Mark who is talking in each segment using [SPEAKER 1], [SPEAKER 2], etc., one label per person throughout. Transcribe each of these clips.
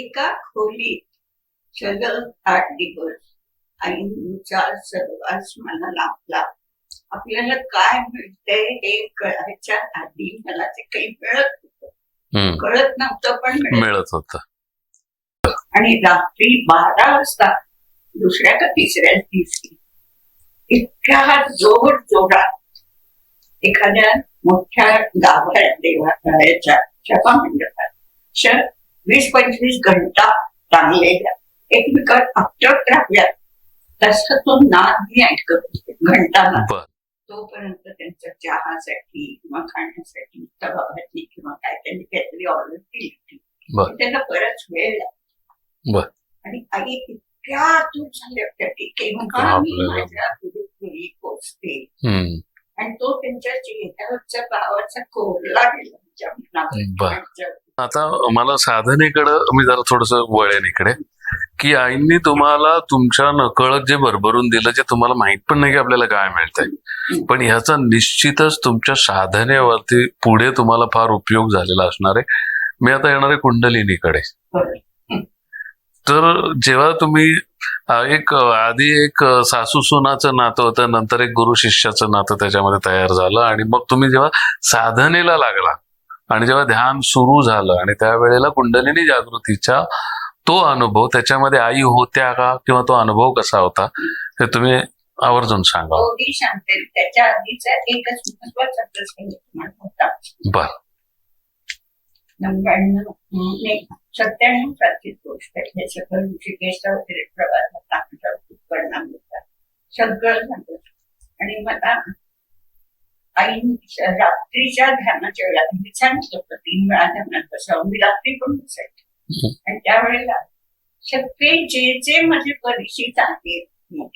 [SPEAKER 1] एका खोलीत सलग 8 दिवस आईंचा सहवास मला लाभला. आपल्याला काय मिळतंय हे कळायच्या आधी मला ते काही मिळत होतं, कळत नव्हतं पण
[SPEAKER 2] मिळत होतं.
[SPEAKER 1] आणि रात्री 12 वाजता दुसऱ्या का तिसऱ्या दिवशी इतक्या जोर जोरात एखाद्या मोठ्या गाभाऱ्यात देवालयाच्या सभा मंडपात 20-25 घंटा टांगलेल्या एकमेकात आपटत राहाव्यात तसा तो नाद मी ऐकत होते घंटाना. तोपर्यंत त्यांच्या चहासाठी किंवा खाण्यासाठी तवाभाजी किंवा काय त्यांनी काहीतरी ऑर्डर केली होती. त्यांना बराच वेळ लागला आणि आई इतक्या आतुर झाल्या होत्या की केव्हा मी माझ्या घरी पोचते. आणि तो त्यांच्या चेहऱ्यावरच्या भावाचा कोरला गेला.
[SPEAKER 2] आता मला साधनेकडे मी जरा थोडस वळेन इकडे, की आईंनी तुम्हाला तुमच्या नकळत जे भरभरून दिलं, जे तुम्हाला माहित पण नाही की आपल्याला काय मिळतंय, पण ह्याचा निश्चितच तुमच्या साधनेवरती पुढे तुम्हाला फार उपयोग झालेला असणार आहे. मी आता येणार आहे कुंडलिनीकडे. तर जेव्हा तुम्ही आधी एक सासू सुनाचं नातं होतं, नंतर एक गुरु शिष्याचं नातं त्याच्यामध्ये तयार झालं, आणि मग तुम्ही जेव्हा साधनेला लागला आणि जेव्हा ध्यान सुरू झालं आणि त्यावेळेला कुंडलिनी जागृतीचा तो अनुभव, त्याच्यामध्ये आई होत्या का किंवा तो अनुभव कसा होता हे तुम्ही आवर्जून सांगा.
[SPEAKER 1] त्याच्या आधीचा एकच महत्वाचा प्रसंग होता.
[SPEAKER 2] बर
[SPEAKER 1] 97 सालची गोष्ट आहे. हे सगळं ऋषिकेशचा वगैरे प्रवासाचा खूप परिणाम होता. सगळं झालं आणि मला आई रात्रीच्या ध्यानाच्या वेळेला मी सांगितलं होतं 3 वेळा ध्यानात बसावं. मी रात्री पण बसायचे आणि त्यावेळेला सगळे जे माझे परिचित आहेत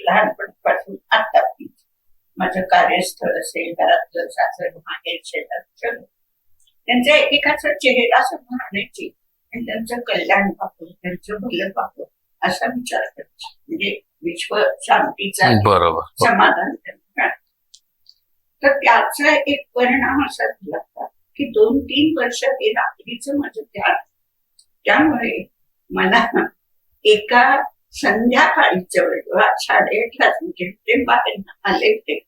[SPEAKER 1] लहानपणापासून आता माझं कार्यस्थळ असेल, घरातलं सासर माहेर शेजार, त्यांच्या एकेकाचा चेहरा समोर आणायची आणि त्यांचं कल्याण पाहतो, त्यांचं भलं पाहतो असा विचार करायचा. म्हणजे विश्व शांतीचा समाधान करणार. तर त्याचा एक परिणाम असा झाला की 2-3 वर्ष हे रात्रीचं माझं ध्यान. त्यामुळे मला एका संध्याकाळीच्या वेळेला 8:30 ते बाहेर आले होते.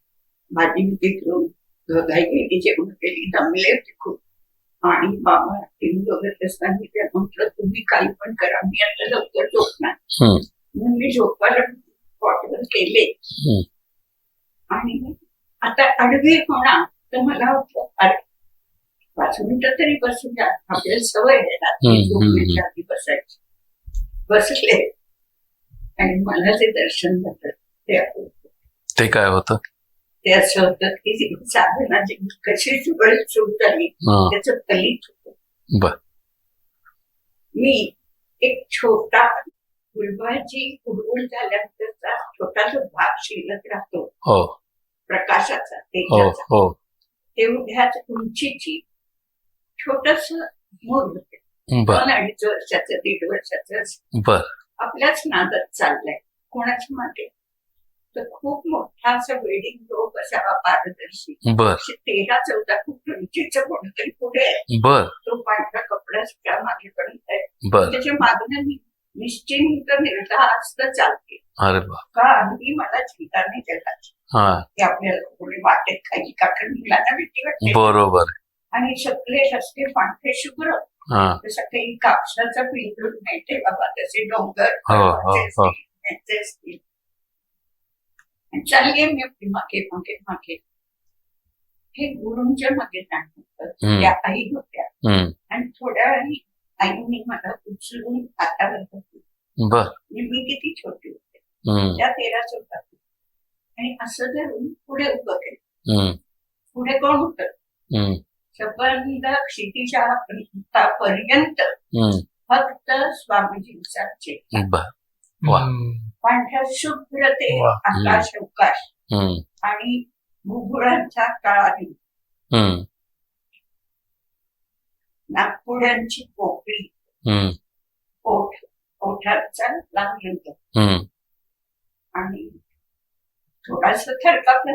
[SPEAKER 1] भाजी घेऊन घाई जेवण केली, दमले होते खूप. आणि बाबा टीव्ही बघत असताना त्या म्हटलं तुम्ही काही पण करा, मी आता लवकर झोपणार. म्हणून मी झोपायला पॉटवर केले आणि आता आडवी होणार. तर मला वाटलं अरे 5 मिनिटं तरी बसू द्या, आपल्याला सवय आहे रात्री झोपण्याच्या आधी बसायची. बसले आणि मला जे दर्शन झालं
[SPEAKER 2] ते काय होतं?
[SPEAKER 1] ते असं होतं की साधनाची कशी सुरू झाली त्याचं फलित होतं. मी एक छोटा फुलभाजी उडवून झाल्यानंतरचा छोटासा भाग शिल्लक राहतो प्रकाशाचा, तेजाचा, तेवढ्याच उंचीची छोटस मूल होते. 2-2.5 वर्षाचं 1.5 वर्षाचं. आपल्याच नादात चाललंय कोणाच मागे. तर खूप मोठा असं वेडिंग रोप असावा पारदर्शी 13-14 फूट उंचीचं कोणतरी पुढे आहे. तो पांढरा कपडा सुद्धा मागेपर्यंत आहे. त्याच्या मागणं निश्चिंत निर्धास्त चालते. का ही मला चिंता नाही जगाची की आपल्याला कोणी वाटेत काही काकड मुलांना भीती वाटते.
[SPEAKER 2] बरोबर.
[SPEAKER 1] आणि सगळे रस्ते पांढरे शुभ्र, जसं काही कापसाचा पिंजूर मिळते बाबा तसे डोंगर असतील. चालले मी आपली मागे मागे मागे. हे गुरूंच्या मागे जाणवतं. त्या आई होत्या आणि थोड्या वेळी आईने मला उचलून हातावर घेतली. मी किती छोटी होते, त्या 13-14 आणि असं धरून पुढे उभं केलं. पुढे कोण होतं? सबंध क्षितिजापर्यंत फक्त स्वामीजींचा चेहरा. पांढऱ्या शुभ्र ते आकाश अवकाश आणि भुभुळांचा काळा दिवस, नागपुड्यांची पोकळी, ओठांचा लांब आणि थोडासा थरकापला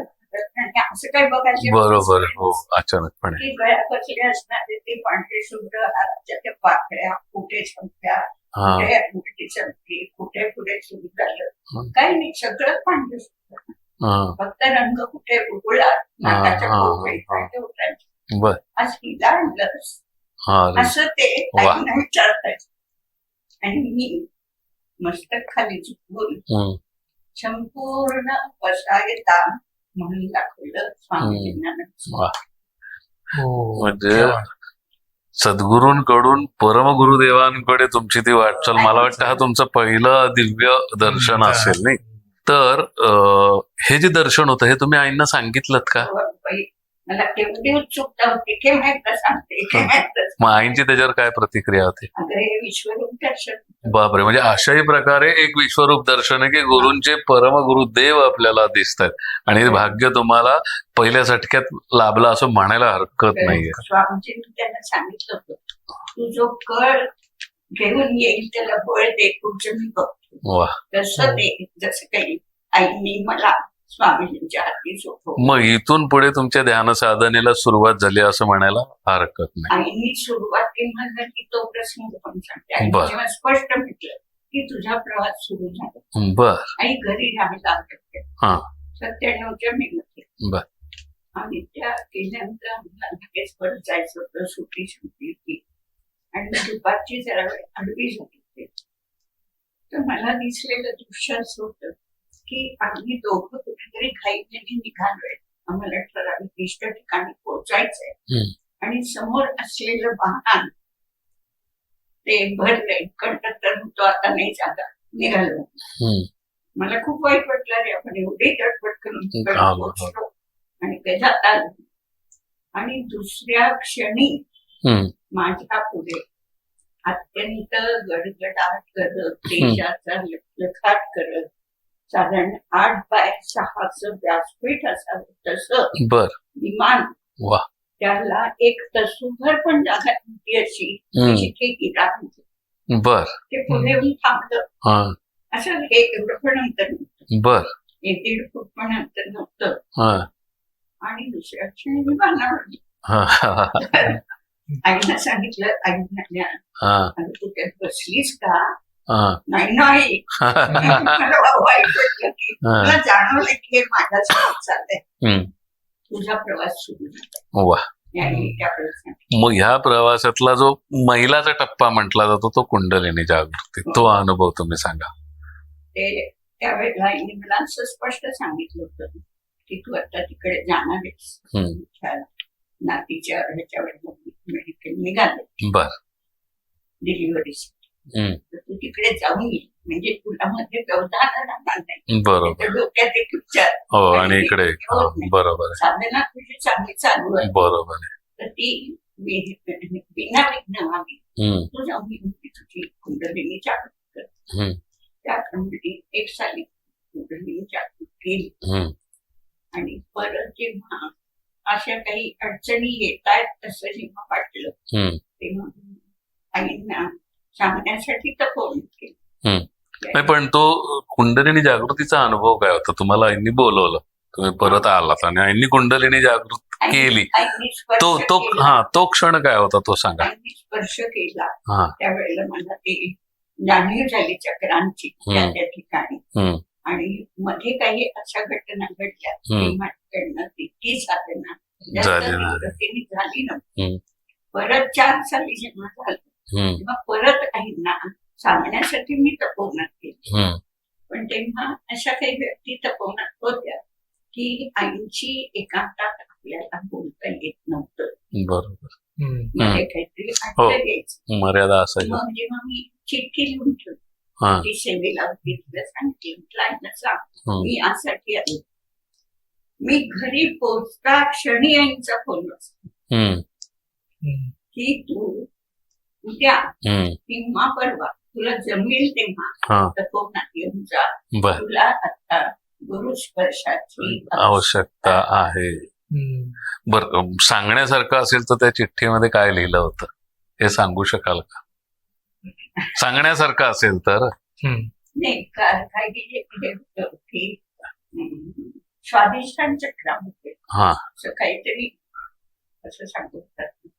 [SPEAKER 1] असं काय बघायचं.
[SPEAKER 2] बरोबर. हो, अचानकपणे
[SPEAKER 1] गळ्या बसले असणारे ते पांढरे शुभ्र हाताच्या त्या पाकळ्या, कुठे छमक्या
[SPEAKER 2] हा
[SPEAKER 1] कुठे अंगठी संपली, कुठे पुढे सुरू झालं,
[SPEAKER 2] हं.
[SPEAKER 1] काही नाही, सगळं पांढरं सुटलं.
[SPEAKER 2] हा
[SPEAKER 1] फक्त रंग कुठे उगळा,
[SPEAKER 2] हा
[SPEAKER 1] नाकाच्या
[SPEAKER 2] हा
[SPEAKER 1] पोकळीत
[SPEAKER 2] हा
[SPEAKER 1] काय उठायचं.
[SPEAKER 2] बर
[SPEAKER 1] आज हिला आणलंस
[SPEAKER 2] हा रे
[SPEAKER 1] असं ते
[SPEAKER 2] वा
[SPEAKER 1] आईला विचारतायत. आणि मी मस्तक खाली झुकवून
[SPEAKER 2] हम्म,
[SPEAKER 1] संपूर्ण वसायता म्हणून दाखवलं स्वामीजींना.
[SPEAKER 2] वा
[SPEAKER 3] हो
[SPEAKER 2] म्हणजे
[SPEAKER 3] क्या बात.
[SPEAKER 2] सद्गुरूंकडून परमगुरुदेवांकडे तुमची ती वाटचाल, मला वाटतं हा तुमचं पहिलं दिव्य दर्शन असेल नाही. तर हे जे दर्शन होतं हे तुम्ही आईंना सांगितलं का?
[SPEAKER 1] बाई, मला एवढी उत्सुकता होती, केव्हा सांगते, केव्हा
[SPEAKER 2] मग आईंची त्याच्यावर काय प्रतिक्रिया होती?
[SPEAKER 1] अगं हे विश्वरूप दर्शन.
[SPEAKER 2] बापरे, म्हणजे अशाही प्रकारे एक विश्वरूप दर्शन आहे की गुरूंचे परमगुरुदेव आपल्याला दिसत आहेत आणि हे भाग्य तुम्हाला पहिल्या झटक्यात लाभलं असं म्हणायला हरकत नाहीये.
[SPEAKER 1] स्वामीजींनी त्यांना सांगितलं होतं, तू जो कळ घेऊन येईल त्याला बळ दे, पुढचं मी बघतो.
[SPEAKER 2] वा,
[SPEAKER 1] तसं ते जसं काही आईनी मला स्वामीजींच्या हाती सोपवलं.
[SPEAKER 2] मग इथून पुढे तुमच्या ध्यान साधनेला सुरुवात झाली असं म्हणायला हरकत नाही.
[SPEAKER 1] आईनी सुरुवात केव्हा झाली तो प्रश्न पण सांगते. आईने
[SPEAKER 2] बर.
[SPEAKER 1] जेव्हा स्पष्ट म्हटलं की तुझा प्रवास सुरू झाला,
[SPEAKER 2] बर
[SPEAKER 1] आई घरी राहायला आवडते
[SPEAKER 2] हा
[SPEAKER 1] 97च्या मे मध्ये.
[SPEAKER 2] बर
[SPEAKER 1] आणि त्या केल्यानंतर आम्हाला लगेच परत जायचं होतं, सुट्टी संपली की. आणि दुपारची जरा वेळ आडवी झाली होती. तर मला दिसलेलं दृश्य असं होतं की आम्ही दोघं कुठेतरी घाईने निघालोय, आम्हाला ठराविक इष्ट ठिकाणी पोहोचायचंय.
[SPEAKER 2] हम्म.
[SPEAKER 1] आणि समोर असलेलं वाहन ते भरलंय, कंडक्टर म्हणतो आता नाही जागा, निघालो.
[SPEAKER 2] हम्म.
[SPEAKER 1] मला खूप वाईट वाटलं, रे आपण एवढी धडपड करून तिकडे
[SPEAKER 2] हा,
[SPEAKER 1] पोहोचलो आणि ते जाता आलं. आणि दुसऱ्या क्षणी
[SPEAKER 2] हम्म.
[SPEAKER 1] माझ्या पुढे अत्यंत गडगडाट करत, देशाचा लखलखाट करत, साधारण 8 बाय 6 व्यासपीठ असावं तसं
[SPEAKER 2] बर
[SPEAKER 1] विमान,
[SPEAKER 2] वा
[SPEAKER 1] त्याला एक तसूभर पण जागा नव्हती अशी,
[SPEAKER 2] हम्म.
[SPEAKER 1] जिथे गिरा होती.
[SPEAKER 2] बर
[SPEAKER 1] ते पुढे येऊन थांबलं.
[SPEAKER 2] हा
[SPEAKER 1] असं हे एवढं पण अंतर नव्हतं,
[SPEAKER 2] बर
[SPEAKER 1] 1-1.5 फूट पण अंतर नव्हतं.
[SPEAKER 2] हा
[SPEAKER 1] आणि दुसऱ्या क्षणी विमानावर
[SPEAKER 2] हा हा
[SPEAKER 1] आईला सांगितलं, आई म्हणाल्या,
[SPEAKER 2] हा
[SPEAKER 1] अगं तू त्यात बसलीस का?
[SPEAKER 2] हा
[SPEAKER 1] नाही नाही. मला वाईट वाटलं की मला जाणवलं की हे माझ्यासोबत चाललंय.
[SPEAKER 2] हम्म.
[SPEAKER 1] तुझा प्रवास सुरू झाला.
[SPEAKER 2] वा,
[SPEAKER 1] आणि त्या प्रवासात
[SPEAKER 2] मग ह्या प्रवासातला जो महिलाचा टप्पा म्हटला जातो तो कुंडलिनी जागृती, तो अनुभव तुम्ही सांगा.
[SPEAKER 1] ते त्यावेळेला आईने मला असं स्पष्ट सांगितलं होतं की तू आता तिकडे जाणार आहेस.
[SPEAKER 2] हम्म.
[SPEAKER 1] त्या नातीच्या ह्याच्यावर मेडिकल निघाले
[SPEAKER 2] बर
[SPEAKER 1] डिलिव्हरीसाठी.
[SPEAKER 2] हम्म.
[SPEAKER 1] तर तू तिकडे जाऊन ये, म्हणजे तुला मध्ये व्यवधान राहणार नाही.
[SPEAKER 2] बरोबर
[SPEAKER 1] तर डोक्यात एक विचार,
[SPEAKER 2] हो आणि इकडे हा, बरोबर आहे
[SPEAKER 1] साधना तुझी चांगली चालू आहे,
[SPEAKER 2] बरोबर आहे.
[SPEAKER 1] तर ती बिना विघ्न व्हावी.
[SPEAKER 2] हम्म.
[SPEAKER 1] तू जाऊन ये, तुझी कुंडलिनी जागृत कर.
[SPEAKER 2] हम्म.
[SPEAKER 1] त्याप्रमाणे 1 साली कुंडलिनी जागृत केली.
[SPEAKER 2] हम्म.
[SPEAKER 1] आणि परत जेव्हा अशा काही अडचणी येत आहेत असं जेव्हा वाटलं,
[SPEAKER 2] हम्म.
[SPEAKER 1] तेव्हा आईंना सांगण्यासाठी तपोवन केलं.
[SPEAKER 2] नाही पण तो कुंडलिनी जागृतीचा अनुभव काय होता? तुम्हाला आईंनी बोलवलं, तुम्ही परत आलात आणि आईंनी कुंडलिनी जागृत केली,
[SPEAKER 1] आईंनी स्पर्श
[SPEAKER 2] तो तो
[SPEAKER 1] केला.
[SPEAKER 2] हा तो क्षण काय होता तो सांगा.
[SPEAKER 1] आईंनी स्पर्श केला.
[SPEAKER 2] हा
[SPEAKER 1] त्यावेळेला मला ते जाणीव झाली चक्रांची त्या त्या ठिकाणी.
[SPEAKER 2] हम्म.
[SPEAKER 1] आणि मध्ये काही अशा घटना घडल्या की माझ्याकडनं तितकी साधना
[SPEAKER 2] झाली नाही.
[SPEAKER 1] तीव्रतेने झाली नव्हती.
[SPEAKER 2] हम्म.
[SPEAKER 1] परत 4 साली जेव्हा झालं
[SPEAKER 2] हम्म.
[SPEAKER 1] तेव्हा परत आईंना सांगण्यासाठी मी तपोवनात केली.
[SPEAKER 2] हम्म.
[SPEAKER 1] पण तेव्हा अशा काही व्यक्ती तपोवनात होत्या की आईंची एकांतात आपल्याला बोलता येत नव्हतं.
[SPEAKER 2] बरोबर,
[SPEAKER 1] मध्ये काहीतरी
[SPEAKER 2] हो.
[SPEAKER 1] अडचण यायची.
[SPEAKER 2] मर्यादा असायची.
[SPEAKER 1] मग जेव्हा मी चिठ्ठी लिहून ठेवली
[SPEAKER 2] हा
[SPEAKER 1] की सेवेला होती, तुला सांगितलं आईला सांग
[SPEAKER 2] हम्म.
[SPEAKER 1] मी यासाठी आले. मी घरी पोचता क्षणी आईंचा फोन बसला
[SPEAKER 2] हम्म.
[SPEAKER 1] की तू उद्या
[SPEAKER 2] हम्म.
[SPEAKER 1] किंवा परवा तुला जमेल तेव्हा
[SPEAKER 2] हा
[SPEAKER 1] तपोवनात येऊन जा.
[SPEAKER 2] बर
[SPEAKER 1] तुला आता गुरुस्पर्शाची
[SPEAKER 2] आवश्यकता आहे. बर, सांगण्यासारखं असेल तर त्या चिठ्ठीमध्ये काय लिहिलं होतं हे सांगू शकाल का? सांगण्यासारखं असेल तर.
[SPEAKER 1] नाही काही हे होतं की स्वाधिष्ठान चक्रामध्ये
[SPEAKER 2] हा
[SPEAKER 1] असं काहीतरी असं सांगू शकतात.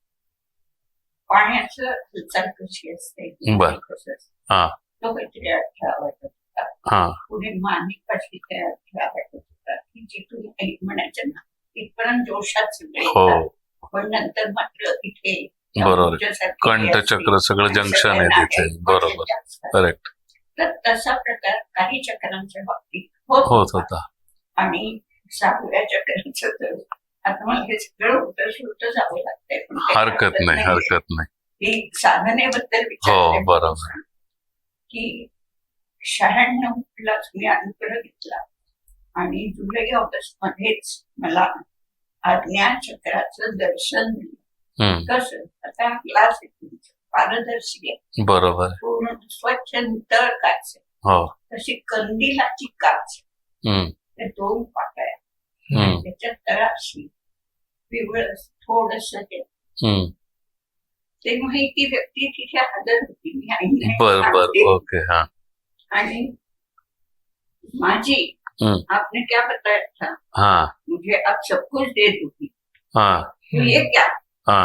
[SPEAKER 1] पाण्याचं हालचाल कशी असते
[SPEAKER 2] बर.
[SPEAKER 1] कसं असतं.
[SPEAKER 2] हा.
[SPEAKER 1] तो काहीतरी अठरा वाटत होता.
[SPEAKER 2] हा.
[SPEAKER 1] पुढे मानिक पाशी ते अठरा वाटत होता की जिथून काही म्हणायचं ना इथपर्यंत जोशात सगळे
[SPEAKER 2] हो.
[SPEAKER 1] येतात. पण नंतर मात्र इथे
[SPEAKER 2] बरोबर.
[SPEAKER 1] समुद्रासारखे
[SPEAKER 2] कंठचक्र सगळं
[SPEAKER 1] आणि
[SPEAKER 2] जंक्शन
[SPEAKER 1] सगळ्या
[SPEAKER 2] आहे तिथे.
[SPEAKER 1] नाण्या
[SPEAKER 2] बरोबर.
[SPEAKER 1] जास्त.
[SPEAKER 2] करेक्ट.
[SPEAKER 1] तर तसा प्रकार काही चक्रांच्या बाबतीत होत
[SPEAKER 2] होत
[SPEAKER 1] होता.
[SPEAKER 2] होता.
[SPEAKER 1] आणि 6व्या चक्राचं तर आता मला हे सगळं उलट सुलट जावं लागतंय पण काही
[SPEAKER 2] हरकत नाही,
[SPEAKER 1] नाहीये.
[SPEAKER 2] हरकत नाही.
[SPEAKER 1] की साधनेबद्दल
[SPEAKER 2] हो,
[SPEAKER 1] विचारले
[SPEAKER 2] बरोबर.
[SPEAKER 1] की 96 मी अनुग्रह घेतला आणि जुलै ऑगस्ट मध्येच मला आज्ञाचक्राचं दर्शन दिलं.
[SPEAKER 2] हम्म.
[SPEAKER 1] कसं आता ग्लास आहे तुमचं, पारदर्शी आहे,
[SPEAKER 2] बरोबर.
[SPEAKER 1] पूर्ण स्वच्छ नितळ काच आहे.
[SPEAKER 2] हो.
[SPEAKER 1] तशी कंदिलाची काच
[SPEAKER 2] हम्म.
[SPEAKER 1] त्या 2 पाकळ्या
[SPEAKER 2] हम्म.
[SPEAKER 1] त्याच्या तळाशी पिवळं थोडस
[SPEAKER 2] हम्म.
[SPEAKER 1] तेव्हा ही ती व्यक्ती तिथे हजर होती. मी आईने
[SPEAKER 2] बर बर.
[SPEAKER 1] सांगते.
[SPEAKER 2] ओके. हा.
[SPEAKER 1] आणि माझी आपने क्या बताया था
[SPEAKER 2] हा.
[SPEAKER 1] मुझे आप सब कुछ दे दोगी
[SPEAKER 2] हा.
[SPEAKER 1] तो ये क्या
[SPEAKER 2] हा.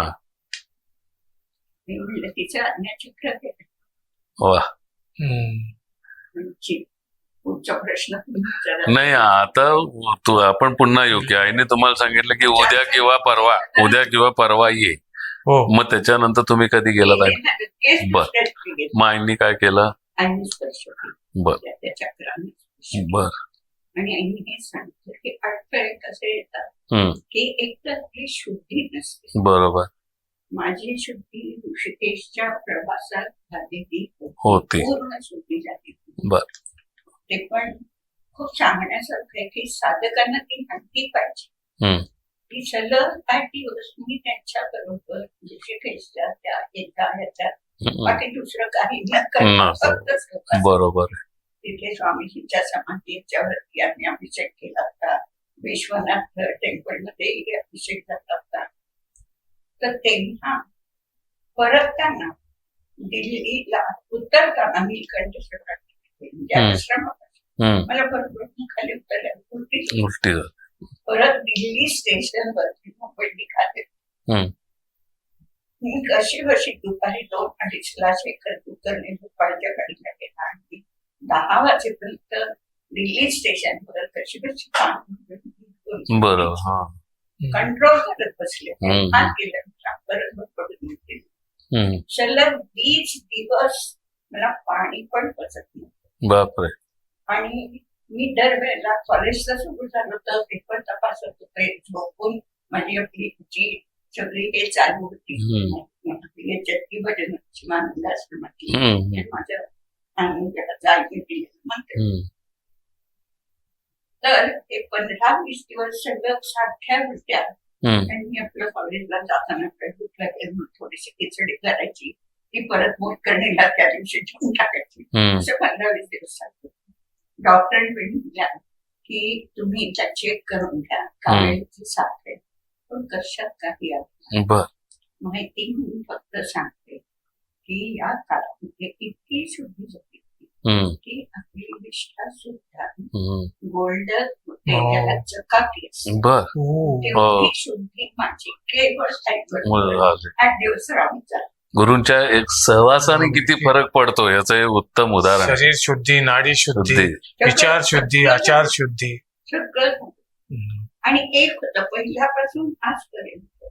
[SPEAKER 1] मी म्हणलं तिचं आज्ञाचक्र केलं.
[SPEAKER 2] वा.
[SPEAKER 1] पुढचा प्रश्न तुम्ही विचारा.
[SPEAKER 2] नाही, आता आपण पुन्हा येऊ की आईने तुम्हाला सांगितलं की उद्या किंवा परवा ये.
[SPEAKER 3] हो.
[SPEAKER 2] मग त्याच्यानंतर तुम्ही कधी गेलात आई?
[SPEAKER 1] लगेच
[SPEAKER 2] बर.
[SPEAKER 1] दुसऱ्या दिवशी गेले.
[SPEAKER 2] मग आईने काय केलं?
[SPEAKER 1] आईने स्पर्श केला.
[SPEAKER 2] बर.
[SPEAKER 1] त्या चक्राने स्पर्श केला.
[SPEAKER 2] बर.
[SPEAKER 1] आणि आईने हे सांगितलं की अडथळे कसे येतात
[SPEAKER 2] हम्म.
[SPEAKER 1] की एक तर आपली शुद्धी नसते.
[SPEAKER 2] बरोबर.
[SPEAKER 1] माझी शुद्धी ऋषिकेशच्या प्रवासात झालेली
[SPEAKER 2] होती.
[SPEAKER 1] पूर्ण शुद्धी झाली.
[SPEAKER 2] बर.
[SPEAKER 1] ते पण खूप सांगण्यासारखं आहे की साधकांना ती माहिती पाहिजे.
[SPEAKER 2] हम्म.
[SPEAKER 1] ती सलग 8 दिवस मी त्यांच्या बरोबर ऋषिकेशच्या त्या एका ह्याच्यात बाकी दुसरं काही न करता फक्त स्वतः.
[SPEAKER 2] बरोबर.
[SPEAKER 1] तिथे स्वामीजींच्या समाधीच्यावरती आम्ही अभिषेक केला होता. विश्वनाथ टेम्पल मध्ये अभिषेक झाला होता. तर तेव्हा परतताना दिल्लीला उतरताना नीलकंठ आश्रमापासून मला बरोबर खाली उतरल्या
[SPEAKER 2] उलटी झाली.
[SPEAKER 1] परत दिल्ली स्टेशन वरती मुंबई निघाले. मी कशी दुपारी 2-2:30 शेखर कुलकर्णी दुपारच्या गाडीला गेला आणि 10 वाजेपर्यंत दिल्ली स्टेशनवर कशी
[SPEAKER 2] बरोबर. हा.
[SPEAKER 1] कंट्रोल करत बसले. हात गेलं बरोबर पडून गेले. सलग 20 दिवस मला पाणी पण पचत नव्हतं.
[SPEAKER 2] बापरे.
[SPEAKER 1] आणि मी दरवेळेला कॉलेजला सुरू झालं तर पेपर तपासत होते. झोपून माझी आपली जी सगळी हे चालू होती याच्यातली भजनाची मानंदाश्रमाची माझ्या जागी म्हणते. तर हे 15-20 दिवस सगळं सारख्या होत्या. आणि मी आपल्या कॉलेजला जाताना थोडीशी खिचडी करायची ती परत मोठकर्णीला त्या दिवशी ठेवून टाकायची. असे 15-20 दिवस चालतो. डॉक्टरांनी म्हणल्या की तुम्ही एकदा चेक करून घ्या कावेरीची साथ आहे पण कशात काही माहिती म्हणून फक्त सांगते की या काळामध्ये इतकी शुद्धी झाली की आपली निष्ठा सुद्धा गोल्डन होते. त्याला चकाकी असते. तेवढी शुद्धी माझी केवळ 8 दिवस राहून झाली.
[SPEAKER 2] गुरूंच्या एक सहवासाने किती फरक पडतो याचं एक उत्तम उदाहरण.
[SPEAKER 3] शरीर शुद्धी, नाडी शुद्धी, विचार शुद्धी, आचार शुद्धी
[SPEAKER 1] सगळं. आणि एक होतं पहिल्यापासून आजपर्यंत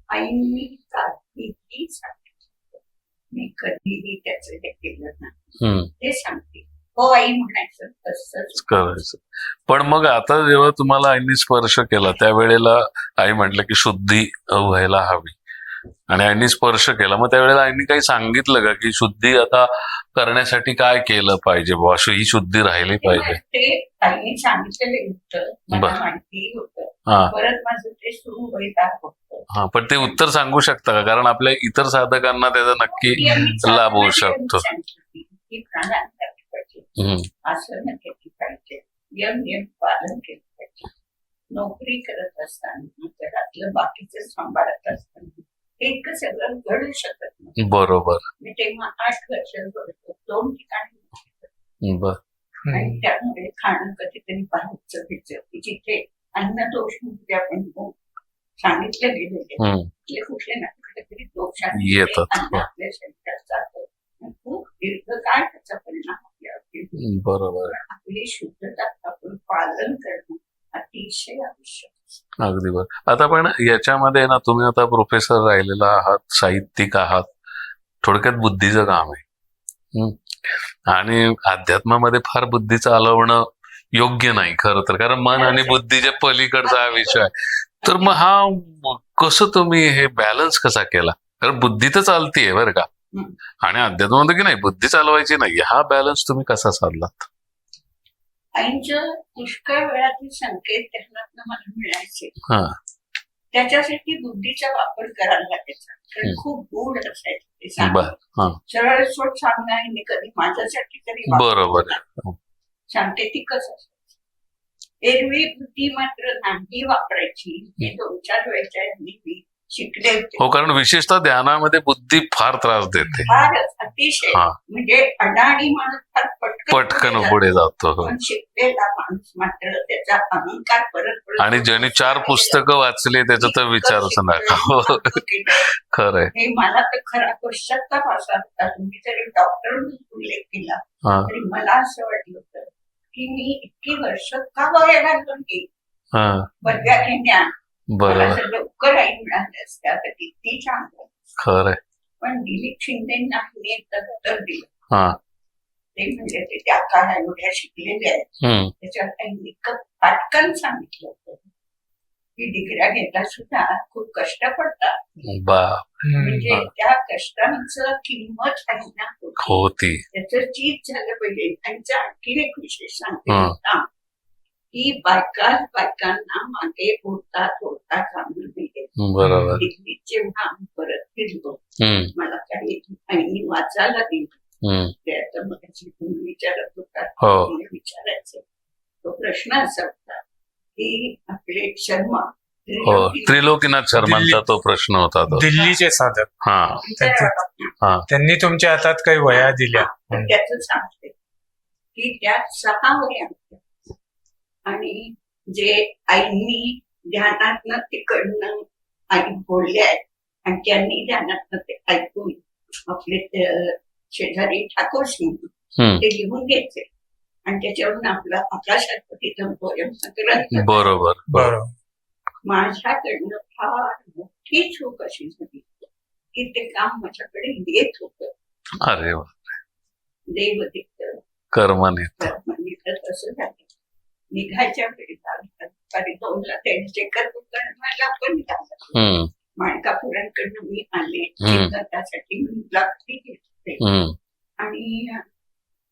[SPEAKER 1] आईंनी काहीही सांगितलं मी कधीही त्याचं हे केलं नाही. ते सांगते हो आई म्हणायचं तसंच
[SPEAKER 2] करायचं. पण मग आता जेव्हा तुम्हाला आईने स्पर्श केला त्यावेळेला आई म्हटलं की शुद्धी व्हायला हवी आणि आईने स्पर्श केला. मग त्यावेळेला आईने काही सांगितलं का की शुद्धी आता करण्यासाठी काय केलं पाहिजे बुवा ही शुद्धी राहिली पाहिजे?
[SPEAKER 1] ते आईने सांगितलेलं होतं मला माहिती होतं. परत माझं ते सुरू होईल होतं.
[SPEAKER 2] हा, पण ते उत्तर सांगू शकता का? कारण आपल्या इतर साधकांना त्याचा नक्की लाभ होऊ शकतो.
[SPEAKER 1] असं केली पाहिजे. नियम पालन केलं पाहिजे. नोकरी करत असताना घरातलं बाकीचं सांभाळत असताना एक सगळं घडू शकत नाही.
[SPEAKER 2] बरोबर.
[SPEAKER 1] मी तेव्हा 8 वर्ष 2 ठिकाणी आणि त्यामुळे खाणं कधीतरी बाहेरचं घ्यायचं जिथे अन्न दोष म्हणजे आपण सांगितलं गेलेले कुठले ना कुठले तरी दोषांनी
[SPEAKER 2] येतात.
[SPEAKER 1] अन्न आपल्या शरीरात जातं आणि खूप दीर्घकाळ त्याचा परिणाम आपल्यावरती.
[SPEAKER 2] बरोबर आहे.
[SPEAKER 1] आपली शुद्धता आपण पालन करणं अतिशय आवश्यक.
[SPEAKER 2] अगदी बरं. आता पण याच्यामध्ये ना तुम्ही आता प्रोफेसर राहिलेला आहात, साहित्यिक आहात, थोडक्यात बुद्धीचं काम आहे. आणि अध्यात्मामध्ये फार बुद्धी चालवणं योग्य नाही खरं तर, कारण मन आणि बुद्धीच्या पलीकडचा हा विषय आहे. तर मग हा कसं तुम्ही हे बॅलन्स कसा केला? कारण बुद्धी तर चालतीये बरं का, आणि अध्यात्मामध्ये की नाही बुद्धी चालवायची नाही, हा बॅलन्स तुम्ही कसा साधलात?
[SPEAKER 1] आईंचं पुष्कळ वेळातील संकेत त्यातनं मला मिळायचे.
[SPEAKER 2] हा.
[SPEAKER 1] त्याच्यासाठी बुद्धीचा वापर करायला लागायचा, कारण खूप गूढ असायचं ते सांगणं.
[SPEAKER 2] बर. हा.
[SPEAKER 1] सरळ सोट सांगणं आणि कधी माझ्यासाठी तरी वापरलं
[SPEAKER 2] बरोबर
[SPEAKER 1] नाही.
[SPEAKER 2] आहे.
[SPEAKER 1] सांकेतिकच असायचं. एरवी बुद्धी मात्र नाही वापरायची हे 2-4 वेळच्या यांनी मी शिकले होते.
[SPEAKER 2] हो, कारण विशेषतः ध्यानामध्ये बुद्धी फार त्रास देते.
[SPEAKER 1] फारच अतिशय,
[SPEAKER 2] हा.
[SPEAKER 1] म्हणजे अडाणी माणूस फार
[SPEAKER 2] पटकन पुढे जातो. हो.
[SPEAKER 1] पण शिकलेला माणूस मात्र त्याचा अहंकार परत परत
[SPEAKER 2] आणि ज्यांनी 4 पुस्तकं वाचली त्याचा तर विचारच नका. हो. खरंय.
[SPEAKER 1] हे मला तर खरा पश्चाताप असा होता. तुम्ही जरी डॉक्टर उल्लेख केला
[SPEAKER 2] हा.
[SPEAKER 1] तरी मला असं वाटलं होतं की मी इतकी वर्ष का वाया घालवली
[SPEAKER 2] हा.
[SPEAKER 1] बदल्याने ज्ञान मला
[SPEAKER 2] बरोबर.
[SPEAKER 1] जर लवकर आई मिळाली असत्या तर किती चांगलं.
[SPEAKER 2] खरंय.
[SPEAKER 1] पण दिलीप शिंदेना मी एकदा उत्तर दिलं.
[SPEAKER 2] हा.
[SPEAKER 1] ते म्हणजे ते त्या काळा एवढ्या शिकलेले आहेत, त्याच्यावर त्यांनी पटकन सांगितलं होतं की डिग्र्या घेता सुद्धा खूप कष्ट पडतात, म्हणजे त्या कष्टांचं किंमत आहे ना
[SPEAKER 2] होती.
[SPEAKER 1] त्याचं चीज झालं पाहिजे. त्यांचं आणखीन एक विशेष सांगते होता की बायकांना मागे ओढता कामा नये.
[SPEAKER 2] बरोबर.
[SPEAKER 1] दिल्लीत जेव्हा आम्ही परत फिरलो, मला काही आईनी वाचायला दिलं. त्याचं मग तुम्ही विचारत होता, विचारायचं तो प्रश्न असा होता की आपले शर्मा
[SPEAKER 2] त्रिलोकीनाथ शर्मांचा तो प्रश्न होता. तो
[SPEAKER 3] दिल्लीचे साधक.
[SPEAKER 2] हा.
[SPEAKER 3] त्यांनी तुमच्या हातात काही वह्या दिल्या.
[SPEAKER 1] त्याचं सांगते की त्यात 6 वह्या होत्या आणि जे आईंनी ध्यानातनं तिकडनं आई बोलले आहेत आणि त्यांनी ध्यानातनं ते ऐकून आपले शेजारी ठाकूर सिंग ते लिहून घ्यायचे आणि त्याच्यावरून आपला आकाशात तिथं ग्रंथ.
[SPEAKER 2] बरोबर.
[SPEAKER 1] माझ्याकडनं फार मोठी चूक अशी झाली की ते काम माझ्याकडे येत होतं.
[SPEAKER 2] अरे वा.
[SPEAKER 1] देवदत्त
[SPEAKER 2] कर्माने
[SPEAKER 1] असं झालं. निघायच्या वेळेला दुपारी 2ला त्यांचे कर्मकर्माला पण निघालं. माणकापुरांकडनं मी आले त्यासाठी मी मुलाखती घेतली आणि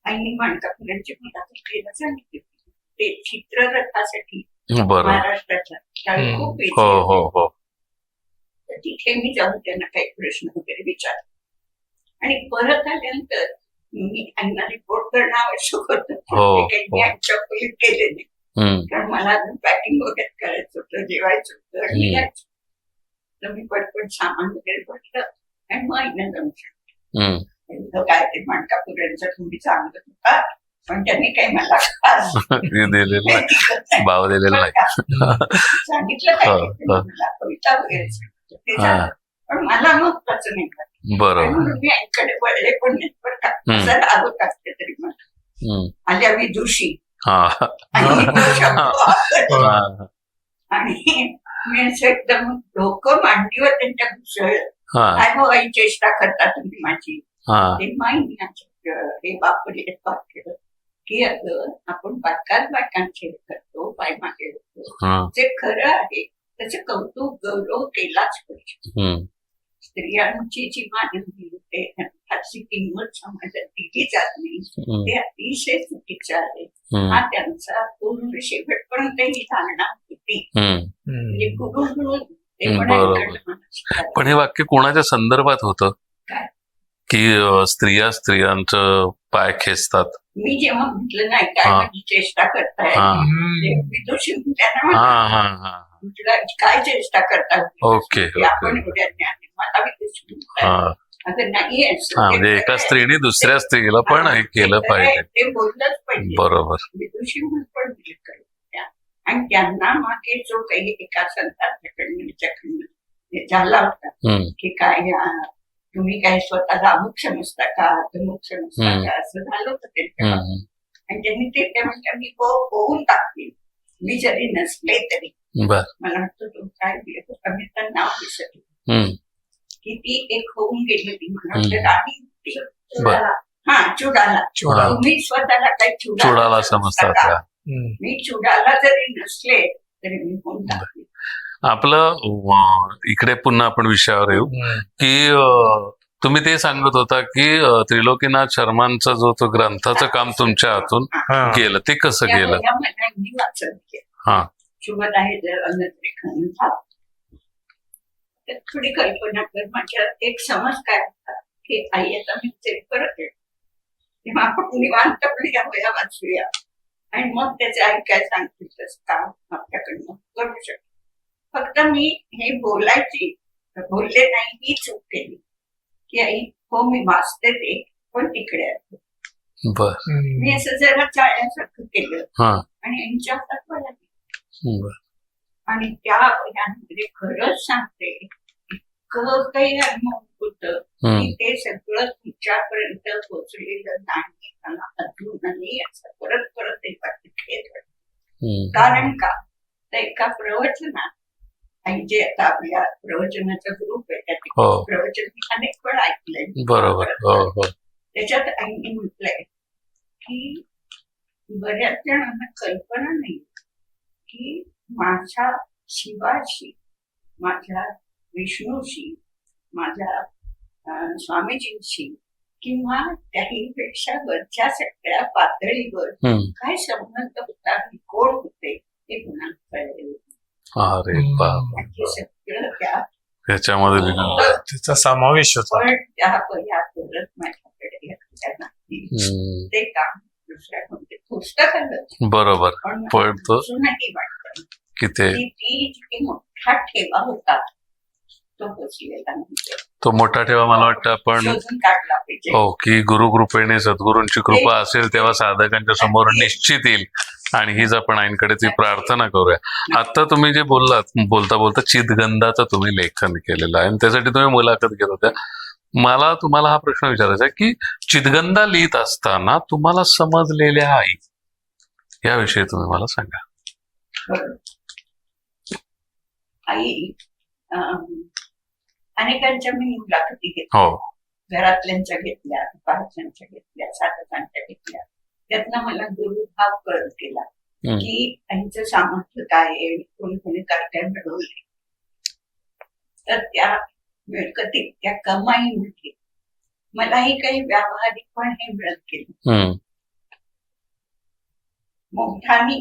[SPEAKER 1] आईने माणकापुरांची मुलाखत घ्यायला सांगितली. ते चित्ररथासाठी महाराष्ट्राच्या त्यावेळी खूप
[SPEAKER 2] हो.
[SPEAKER 1] तर तिथे मी जाऊन त्यांना काही प्रश्न वगैरे विचारले आणि परत आल्यानंतर मी आईना रिपोर्ट करणं आवश्यक होतं. मी आमच्या खोलीत केले नाही, कारण मला अजून पॅकिंग वगैरे करायचं होतं, जेवायचं होतं आणि निघायचं. तर मी पटपट सामान वगैरे भरलं आणि मग आईना जाऊन सांगितलं काय ते माणकापुरांचा तुम्ही चांगलं होता, पण त्यांनी काही मला
[SPEAKER 2] भाव दिलेला नाही.
[SPEAKER 1] सांगितलं काय मला कविता वगैरे सांगितलं, पण मला मग त्याचं नाही का.
[SPEAKER 2] बरोबर.
[SPEAKER 1] म्हणून मी आईकडे वळले पण नाही बरं का. असं राहत असते तरी मला आल्या विदुषी आणि मी असं एकदम डोकं मांडीवर त्यांच्या घुसळलं. काय हो आई चेष्टा करता तुम्ही माझी. ते माहिती हे बापले केलं की अगं आपण बायकांचे करतो, पाय मागे होतो, जे खरं आहे त्याचं कौतुक गौरव केलाच पाहिजे. स्त्रियांची जी मानवी होते फारशी किंमत समाजात दिली जात नाही, ते अतिशय चुकीचं आहे. हा त्यांचा पूर्ण शेवटपर्यंत ही धारणा होती, म्हणजे गुरु म्हणून ते पण.
[SPEAKER 2] पण हे वाक्य कोणाच्या संदर्भात होतं
[SPEAKER 1] काय
[SPEAKER 2] की स्त्रियांचं पाय खेचतात?
[SPEAKER 1] मी जेव्हा म्हटलं नाही काय माझी चेष्टा करताय विदुषी त्यांना म्हटलं काय चेष्टा करतात.
[SPEAKER 2] ओके.
[SPEAKER 1] आपण एवढ्या ज्ञान मला विदुषी अगं नाही
[SPEAKER 2] म्हणजे एका स्त्रीने दुसऱ्या स्त्रीला पण हे केलं पाहिजे,
[SPEAKER 1] ते बोललंच पाहिजे.
[SPEAKER 2] बरोबर.
[SPEAKER 1] विदुषी म्हणून पण आणि त्यांना मागे जो काही एका संतांच्याकडनं झाला होता
[SPEAKER 2] हम्म,
[SPEAKER 1] की काय तुम्ही काय स्वतःला अमुक समजता का तमुक समजता
[SPEAKER 2] हम्म.
[SPEAKER 1] का असं झालं होतं त्यांच्या बाबतीत.
[SPEAKER 2] हम्म,
[SPEAKER 1] आणि त्यांनी ते म्हणतात मी होऊन टाकली मी जरी नसले तरी
[SPEAKER 2] बर.
[SPEAKER 1] मला वाटतं तो काय कमी तर नाव दिसत
[SPEAKER 2] हम्म,
[SPEAKER 1] की ती एक होऊन गेली ती मला
[SPEAKER 2] हम्म.
[SPEAKER 1] वाटतं राणी होती.
[SPEAKER 2] बर.
[SPEAKER 1] हा चुडाला
[SPEAKER 3] चुडाला.
[SPEAKER 1] तुम्ही स्वतःला काही
[SPEAKER 2] चुडाला समजतात
[SPEAKER 1] का
[SPEAKER 2] का?
[SPEAKER 3] हम्म.
[SPEAKER 1] मी चुडाला जरी नसले तरी मी होऊन टाकली.
[SPEAKER 2] आपलं इकडे पुन्हा आपण विषयावर येऊ
[SPEAKER 3] हम्म.
[SPEAKER 2] की तुम्ही ते सांगत होता की त्रिलोकीनाथ शर्मांचा जो तो ग्रंथाचं काम तुमच्या हातून
[SPEAKER 3] हा.
[SPEAKER 2] गेलं ते कसं
[SPEAKER 1] या
[SPEAKER 2] गेलं?
[SPEAKER 1] वह्यामध्ये मी वाचन केलं.
[SPEAKER 2] हा.
[SPEAKER 1] शुभद आहे जर अनंतरेखन तर थोडी कल्पना कर माझ्या एक समज काय होता की आई आता मी ते परत येतो तेव्हा आपण निवांतपणे या वया वाचूया आणि मग त्याचे आई काय सांगतील तसं काम आपल्याकडनं करू शकतो. फक्त मी हे बोलायची बोलले नाही ही चूक केली की आई हो मी वाचते ते पण तिकडे आहे.
[SPEAKER 2] बर.
[SPEAKER 1] मी असं जरा चाळण्यासारखं केलं
[SPEAKER 2] हा.
[SPEAKER 1] आणि यांच्या हातात वह्या दिल्या.
[SPEAKER 2] बर.
[SPEAKER 1] आणि त्या वह्यांमध्ये खरंच सांगते इतकं काही अनुभव होतं
[SPEAKER 2] हम्म,
[SPEAKER 1] की ते सगळं तुमच्यापर्यंत पोचलेलं नाही. मला अजूनही असं परत परत एक खेळ वाटतं.
[SPEAKER 2] हम्म.
[SPEAKER 1] कारण का तर एका प्रवचनात आणि जे आता आपल्या प्रवचनाचा ग्रुप आहे त्यात
[SPEAKER 2] हो.
[SPEAKER 1] प्रवचन मी अनेक वेळा ऐकलंय.
[SPEAKER 2] बरोबर. हो हो.
[SPEAKER 1] त्याच्यात आईने म्हटलंय की बऱ्याच जणांना कल्पना नाही की माझ्या शिवाशी माझ्या विष्णूशी माझ्या स्वामीजींशी किंवा त्याहीपेक्षा वरच्या सगळ्या पातळीवर
[SPEAKER 2] हम्म.
[SPEAKER 1] काय संबंध होता आणि कोण होते ते कुणाला कळले.
[SPEAKER 2] अरे बाप.
[SPEAKER 1] हे सगळं त्या
[SPEAKER 2] त्याच्यामध्ये लिहिलं.
[SPEAKER 3] त्याचा समावेश होता.
[SPEAKER 1] पण त्या वह्या परत माझ्याकडे एकट्या नाही.
[SPEAKER 2] हम्म,
[SPEAKER 1] ते काम दुसऱ्या कोणते पुस्तक आलं
[SPEAKER 2] बरोबर.
[SPEAKER 1] पण
[SPEAKER 2] पण तो
[SPEAKER 1] अजूनही वाटतं
[SPEAKER 2] की ते
[SPEAKER 1] की ती जिथे मोठा ठेवा होता तो पोचलेला नाही.
[SPEAKER 2] तो मोठा ठेवा मला वाटतं आपण
[SPEAKER 1] शोधून काढला पाहिजे.
[SPEAKER 2] हो की गुरुकृपेने सद्गुरूंची कृपा असेल तेव्हा साधकांच्या समोर निश्चित येईल आणि हीच आपण आईंकडे ती प्रार्थना करूया. आता तुम्ही जे बोलता बोलता चितगंधाचं तुम्ही लेखन केलेलं आहे आणि त्यासाठी तुम्ही मुलाखत घेत होत्या. मला तुम्हाला हा प्रश्न विचारायचा आहे की चितगंधा लिहित असताना तुम्हाला समजलेल्या आई याविषयी तुम्ही मला सांगा.
[SPEAKER 1] बरोबर. आई अनेकांच्या मी मुलाखती घेतल्या.
[SPEAKER 2] हो.
[SPEAKER 1] घरातल्यांच्या घेतल्या पारच्यांच्या घेतल्या साधकांच्या घेतल्या. त्यातनं मला गुरुभाव कळत गेला
[SPEAKER 2] हम्म.
[SPEAKER 1] की आईचं सामर्थ्य काय आहे कोणी कोणी काय काय मिळवले. तर त्या मिळकतीत त्या कमाईमध्ये मलाही काही व्यावहारिक पण हे मिळत गेलं.
[SPEAKER 2] हम्म,
[SPEAKER 1] मोठ्याने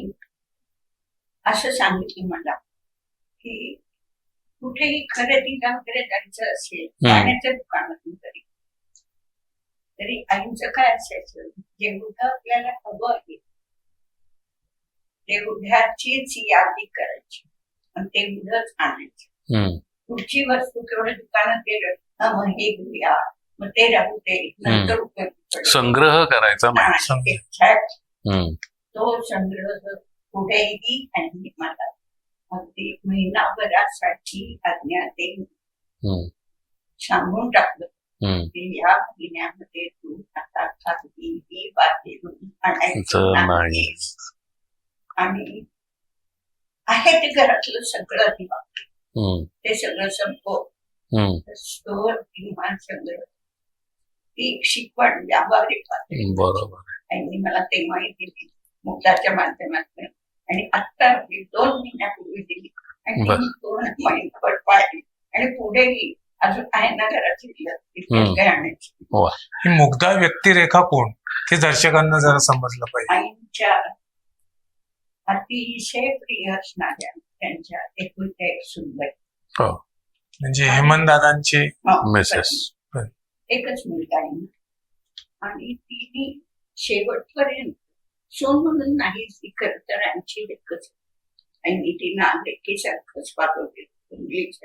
[SPEAKER 1] असं सांगितलं मला की कुठेही खरेदीला वगैरे जायचं असेल पाण्याच्या दुकानातून तरी आईचं काय असायचं जेवढं आपल्याला हवं आहे तेवढ्याचीच यादी करायची आणि तेवढंच आणायचं.
[SPEAKER 2] हम्म,
[SPEAKER 1] पुढची वस्तू केवढ्या दुकानात गेलं मग हे घेऊया मग ते राहू दे नंतर उपयोग पडेल.
[SPEAKER 2] संग्रह करायचा नाही.
[SPEAKER 3] संग्रह.
[SPEAKER 1] Exact.
[SPEAKER 2] हम्म,
[SPEAKER 1] तो संग्रह पुढेही त्यांनी मला अगदी महिनाभरासाठी आज्ञा देऊन
[SPEAKER 2] हम्म,
[SPEAKER 1] सांगून टाकलं
[SPEAKER 2] हम्म.
[SPEAKER 1] की या महिन्यामध्ये तू आता काहीही बाहेरून आणायचं
[SPEAKER 2] नाही.
[SPEAKER 1] नाहीस. आणि आहे ते घरातलं सगळं ती वापरेल.
[SPEAKER 2] हम्म,
[SPEAKER 1] ते सगळं संपव
[SPEAKER 2] हम्म.
[SPEAKER 1] स्टोर किंवा सगळं ती शिकवण व्यावहारिक पातळी
[SPEAKER 2] बरोबर.
[SPEAKER 1] त्यांनी मला ते माहिती दिली मुक्ताच्या माध्यमातून आणि आता 2 महिन्यापूर्वी दिली आणि
[SPEAKER 2] बर.
[SPEAKER 1] ती पूर्ण महिनाभर पाहिली आणि पुढेही अजून आहे ना घरात काय आणायची.
[SPEAKER 3] ही मुग्धा व्यक्तिरेखा कोण हे दर्शकांना जरा समजलं पाहिजे.
[SPEAKER 1] आईच्या अतिशय प्रिय असणाऱ्या त्यांच्या एकुलत्या एक सुंदर
[SPEAKER 3] म्हणजे हेमंत दादांची
[SPEAKER 2] मेसेज.
[SPEAKER 1] एकच मुलगा आहे आणि तिने शेवटपर्यंत सोन म्हणून नाही ती खरं तर आमची लेखच आणि तिनं लेखीसारखंच वापरले इंग्लिश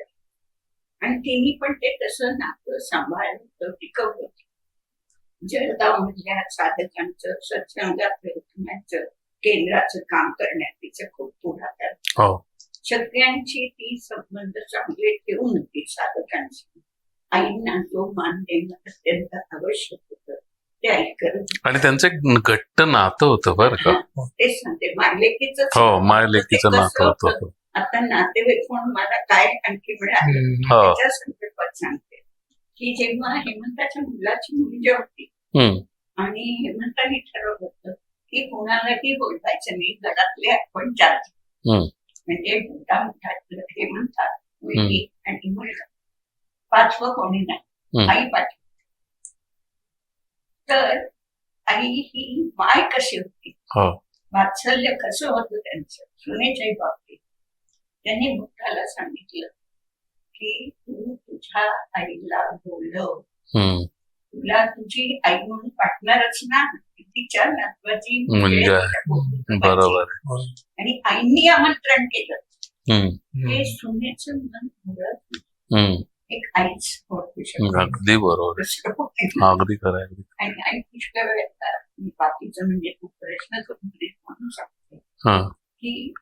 [SPEAKER 1] आणि तिने पण ते तसं नातं सांभाळलं टिकवलं. जळगाव मधल्या साधकांचं सत्संगात केंद्राचं काम करण्यात तिचं खूप पुढाकार. सगळ्यांची ती संबंध चांगले ठेवून होती साधकांची. आईंना जो मान देणं अत्यंत आवश्यक होतं ते आई करत होती.
[SPEAKER 2] आणि त्यांचं एक घट्ट नातं होतं बरं का.
[SPEAKER 1] हा, तेच सांगते मायलेकीच
[SPEAKER 2] हो, मायलेकीचं नातं होतं.
[SPEAKER 1] आता नातेवाईक म्हणून मला काय आणखी मिळालं
[SPEAKER 2] हो.
[SPEAKER 1] त्याच्या संदर्भात सांगते की जेव्हा हेमंताच्या मुलाची मुलगी होती
[SPEAKER 2] हम्म.
[SPEAKER 1] आणि हेमंताने ठरवलं होतं की कोणालाही बोलवायचं नाही, घरातले आपण चार
[SPEAKER 2] हम्म.
[SPEAKER 1] म्हणजे मोठा मोठा हेमंता, मुलगी आणि मुलगा, पाचवं कोणी नाही, आई पाठवली. तर आई ही माय कशी होती,
[SPEAKER 2] हो.
[SPEAKER 1] वात्सल्य कसं होतं त्यांचं सुनेच्याही बाबतीत. त्यांनी बुद्धाला सांगितलं की तू तुझ्या आईला बोलव,
[SPEAKER 2] हम्म.
[SPEAKER 1] तुला तुझी आई म्हणून वाटणारच ना, तिच्या नातवाची
[SPEAKER 2] मुलगी आहे. बरोबर आहे.
[SPEAKER 1] आणि आईंनी आमंत्रण केलं.
[SPEAKER 2] हम्म.
[SPEAKER 1] हे सुनेचं मन मुळात
[SPEAKER 2] हम्म.
[SPEAKER 1] एक आईच ओळखू शकते.
[SPEAKER 2] अगदी बरोबर आहे.
[SPEAKER 1] दुसरं कोणी नाही.
[SPEAKER 2] अगदी खरं आहे, अगदी.
[SPEAKER 1] आणि आई पुष्कळ वेळेला मी बाकीचं म्हणजे तू प्रश्न करून म्हणून सांगते
[SPEAKER 2] हा.
[SPEAKER 1] की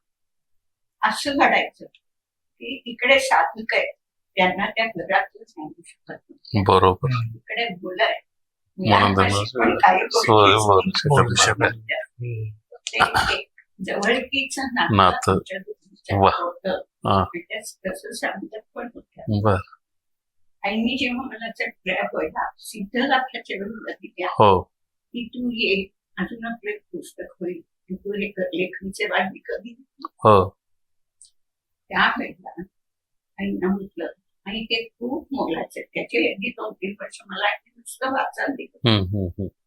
[SPEAKER 1] असं घडायचं की इकडे साधक आहे, त्यांना त्या घरातलं सांगू शकत नाही.
[SPEAKER 2] बरोबर.
[SPEAKER 1] इकडे मुलं आहे,
[SPEAKER 2] म्हणून
[SPEAKER 1] पण काही गोष्टी
[SPEAKER 2] बोलू शकत
[SPEAKER 1] ते एक जवळकीचं नातं
[SPEAKER 2] नातं.
[SPEAKER 1] आमच्या दोघींच्यात
[SPEAKER 2] वा.
[SPEAKER 1] होतं.
[SPEAKER 2] हा.
[SPEAKER 1] आणि तसं सांगत पण होत्या.
[SPEAKER 2] बर.
[SPEAKER 1] आईनी जेव्हा मला चटल्या पहिला सिद्ध लाखाच्या वेळेला दिल्या
[SPEAKER 2] हो.
[SPEAKER 1] की तू ये, अजून आपलं एक पुस्तक होईल, तू हे लेखणीचे वाढली कधी.
[SPEAKER 2] हो.
[SPEAKER 1] त्यावेळेला आईना म्हटलं आणि ते खूप मोलाचं, त्याचे अगदी 2-3 वर्ष मला नुसतं वाचायला दिलं.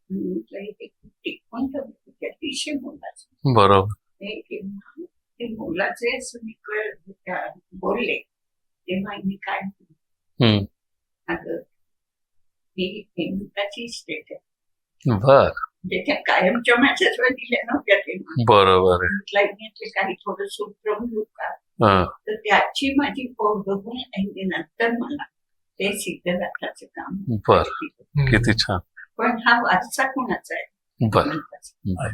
[SPEAKER 1] म्हटलं हे खूप टिकवून ठेवलं, ते अतिशय मोलाचं.
[SPEAKER 2] बरोबर.
[SPEAKER 1] ते मोलाचे असं मी बोलले तेव्हा मी काय म्हटलं, अगं ही हेमंताची स्टेट आहे,
[SPEAKER 2] बर.
[SPEAKER 1] म्हणजे त्या कायमच्या माझ्याच दिल्या नव्हत्या तेव्हा.
[SPEAKER 2] बरोबर आहे.
[SPEAKER 1] म्हटलं काही थोडं सूत्र घेऊ का,
[SPEAKER 2] हा.
[SPEAKER 1] तर त्याची माझी पोट बघून आणि नंतर मला ते सिद्ध दाखलाचं काम
[SPEAKER 2] बर.
[SPEAKER 1] केलं.
[SPEAKER 2] किती छान.
[SPEAKER 1] पण हा वारसा कोणाचा आहे?
[SPEAKER 2] बर.
[SPEAKER 1] हेमंताचा.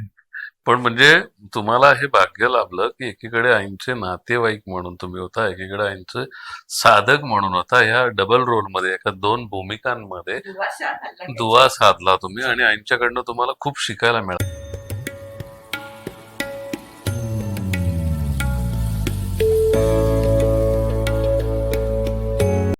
[SPEAKER 2] पण म्हणजे तुम्हाला हे भाग्य लाभलं की एकीकडे आईंचे नातेवाईक म्हणून तुम्ही होता, एकीकडे आईंचे साधक म्हणून होता. ह्या डबल रोल मध्ये, एका 2 भूमिकांमध्ये
[SPEAKER 1] दुवा साधला.
[SPEAKER 2] दुवा साधला तुम्ही आणि आईंच्याकडनं तुम्हाला खूप शिकायला मिळालं.